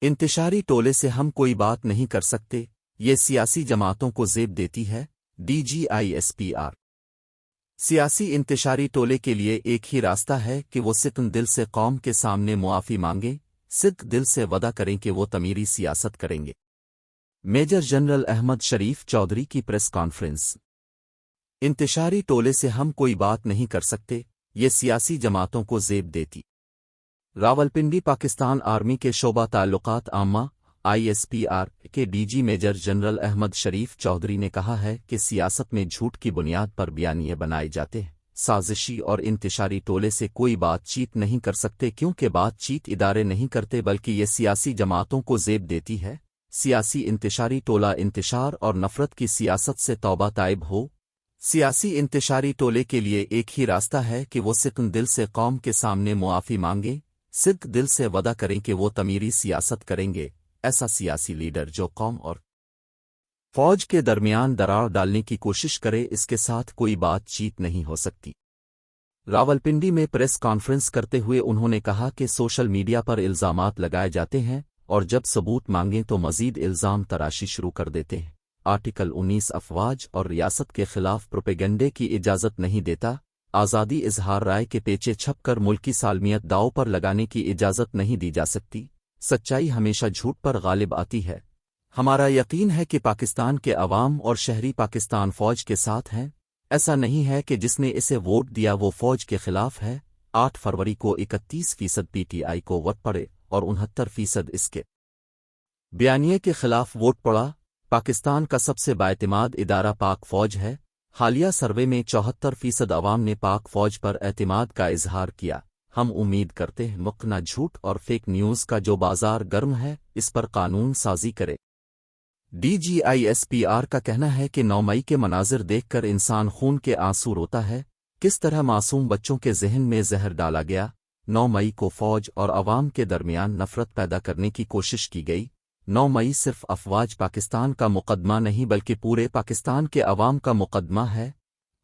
انتشاری ٹولے سے ہم کوئی بات نہیں کر سکتے، یہ سیاسی جماعتوں کو زیب دیتی ہے۔ DGISPR سیاسی انتشاری ٹولے کے لیے ایک ہی راستہ ہے کہ وہ سکن دل سے قوم کے سامنے معافی مانگیں، صدق دل سے وعدہ کریں کہ وہ تعمیری سیاست کریں گے۔ میجر جنرل احمد شریف چودھری کی پریس کانفرنس۔ انتشاری ٹولے سے ہم کوئی بات نہیں کر سکتے، یہ سیاسی جماعتوں کو زیب دیتی۔ راولپنڈی پاکستان آرمی کے شعبہ تعلقات عامہ ISPR کے DG میجر جنرل احمد شریف چودھری نے کہا ہے کہ سیاست میں جھوٹ کی بنیاد پر بیانیے بنائے جاتے ہیں، سازشی اور انتشاری ٹولے سے کوئی بات چیت نہیں کر سکتے کیونکہ بات چیت ادارے نہیں کرتے بلکہ یہ سیاسی جماعتوں کو زیب دیتی ہے۔ سیاسی انتشاری ٹولہ انتشار اور نفرت کی سیاست سے توبہ طائب ہو۔ سیاسی انتشاری ٹولے کے لیے ایک ہی راستہ ہے کہ وہ سکن دل سے قوم کے سامنے معافی مانگیں، صدق دل سے وعدہ کریں کہ وہ تعمیری سیاست کریں گے۔ ایسا سیاسی لیڈر جو قوم اور فوج کے درمیان دراڑ ڈالنے کی کوشش کرے، اس کے ساتھ کوئی بات چیت نہیں ہو سکتی۔ راولپنڈی میں پریس کانفرنس کرتے ہوئے انہوں نے کہا کہ سوشل میڈیا پر الزامات لگائے جاتے ہیں اور جب ثبوت مانگیں تو مزید الزام تراشی شروع کر دیتے ہیں۔ آرٹیکل 19 افواج اور ریاست کے خلاف پروپیگنڈے کی اجازت نہیں دیتا۔ آزادی اظہار رائے کے پیچھے چھپ کر ملکی سالمیت داؤ پر لگانے کی اجازت نہیں دی جا سکتی۔ سچائی ہمیشہ جھوٹ پر غالب آتی ہے۔ ہمارا یقین ہے کہ پاکستان کے عوام اور شہری پاکستان فوج کے ساتھ ہیں۔ ایسا نہیں ہے کہ جس نے اسے ووٹ دیا وہ فوج کے خلاف ہے۔ 8 فروری کو 31% PTI کو ووٹ پڑے اور 69% اس کے بیانیے کے خلاف ووٹ پڑا۔ پاکستان کا سب سے بااعتماد ادارہ پاک فوج ہے۔ حالیہ سروے میں 74% عوام نے پاک فوج پر اعتماد کا اظہار کیا۔ ہم امید کرتے ہیں مقنع جھوٹ اور فیک نیوز کا جو بازار گرم ہے اس پر قانون سازی کرے۔ DGISPR کا کہنا ہے کہ 9 مئی کے مناظر دیکھ کر انسان خون کے آنسو روتا ہے، کس طرح معصوم بچوں کے ذہن میں زہر ڈالا گیا۔ 9 مئی کو فوج اور عوام کے درمیان نفرت پیدا کرنے کی کوشش کی گئی۔ 9 مئی صرف افواج پاکستان کا مقدمہ نہیں بلکہ پورے پاکستان کے عوام کا مقدمہ ہے۔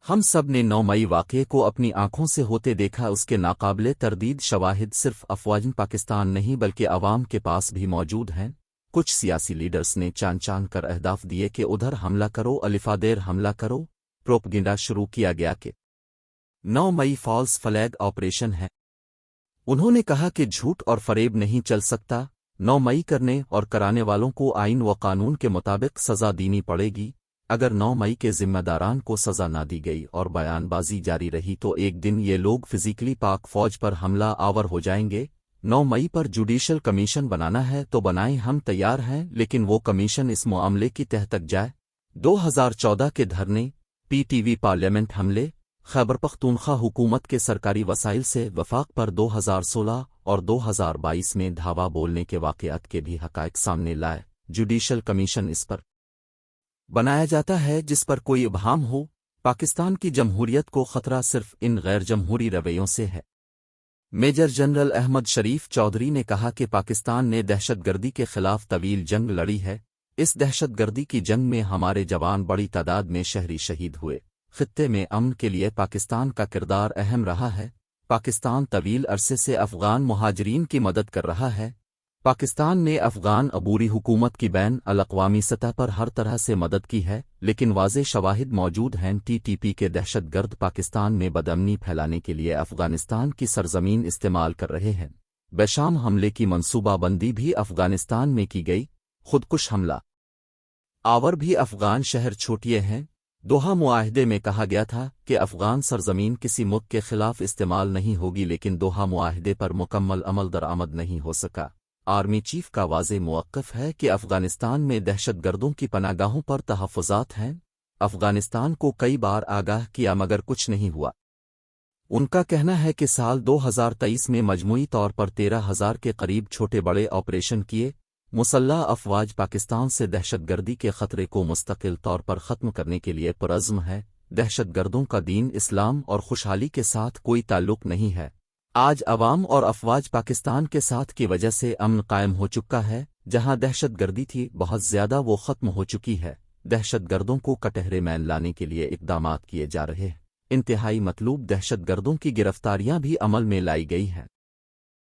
ہم سب نے 9 مئی واقعے کو اپنی آنکھوں سے ہوتے دیکھا، اس کے ناقابل تردید شواہد صرف افواج پاکستان نہیں بلکہ عوام کے پاس بھی موجود ہیں۔ کچھ سیاسی لیڈرز نے چان کر اہداف دیے کہ ادھر حملہ کرو، الفادیر حملہ کرو۔ پروپگنڈا شروع کیا گیا کہ 9 مئی فالس فلیگ آپریشن ہے۔ انہوں نے کہا کہ جھوٹ اور فریب نہیں چل سکتا۔ 9 مئی کرنے اور کرانے والوں کو آئین و قانون کے مطابق سزا دینی پڑے گی۔ اگر 9 مئی کے ذمہ داران کو سزا نہ دی گئی اور بیان بازی جاری رہی تو ایک دن یہ لوگ فزیکلی پاک فوج پر حملہ آور ہو جائیں گے۔ 9 مئی پر جوڈیشل کمیشن بنانا ہے تو بنائیں، ہم تیار ہیں، لیکن وہ کمیشن اس معاملے کی تہ تک جائے۔ 2014 کے دھرنے، PTV پارلیمنٹ حملے، خیبر پختونخوا حکومت کے سرکاری وسائل سے وفاق پر 2016 اور 2022 میں دھاوا بولنے کے واقعات کے بھی حقائق سامنے لائے۔ جوڈیشل کمیشن اس پر بنایا جاتا ہے جس پر کوئی ابہام ہو۔ پاکستان کی جمہوریت کو خطرہ صرف ان غیر جمہوری رویوں سے ہے۔ میجر جنرل احمد شریف چودھری نے کہا کہ پاکستان نے دہشت گردی کے خلاف طویل جنگ لڑی ہے۔ اس دہشت گردی کی جنگ میں ہمارے جوان بڑی تعداد میں شہری شہید ہوئے۔ خطے میں امن کے لیے پاکستان کا کردار اہم رہا ہے۔ پاکستان طویل عرصے سے افغان مہاجرین کی مدد کر رہا ہے۔ پاکستان نے افغان عبوری حکومت کی بین الاقوامی سطح پر ہر طرح سے مدد کی ہے، لیکن واضح شواہد موجود ہیں۔ TTP کے دہشت گرد پاکستان میں بدامنی پھیلانے کے لیے افغانستان کی سرزمین استعمال کر رہے ہیں۔ بشام حملے کی منصوبہ بندی بھی افغانستان میں کی گئی۔ خودکش حملہ آور بھی افغان شہر چھوٹیے ہیں۔ دوحہ معاہدے میں کہا گیا تھا کہ افغان سرزمین کسی ملک کے خلاف استعمال نہیں ہوگی، لیکن دوحہ معاہدے پر مکمل عمل درآمد نہیں ہو سکا۔ آرمی چیف کا واضح موقف ہے کہ افغانستان میں دہشت گردوں کی پناہ گاہوں پر تحفظات ہیں۔ افغانستان کو کئی بار آگاہ کیا مگر کچھ نہیں ہوا۔ ان کا کہنا ہے کہ سال 2023 میں مجموعی طور پر 13,000 کے قریب چھوٹے بڑے آپریشن کیے۔ مسلح افواج پاکستان سے دہشت گردی کے خطرے کو مستقل طور پر ختم کرنے کے لیے پرعزم ہے۔ دہشت گردوں کا دین اسلام اور خوشحالی کے ساتھ کوئی تعلق نہیں ہے۔ آج عوام اور افواج پاکستان کے ساتھ کی وجہ سے امن قائم ہو چکا ہے۔ جہاں دہشت گردی تھی بہت زیادہ وہ ختم ہو چکی ہے۔ دہشت گردوں کو کٹہرے میں لانے کے لیے اقدامات کیے جا رہے ہیں۔ انتہائی مطلوب دہشت گردوں کی گرفتاریاں بھی عمل میں لائی گئی ہیں۔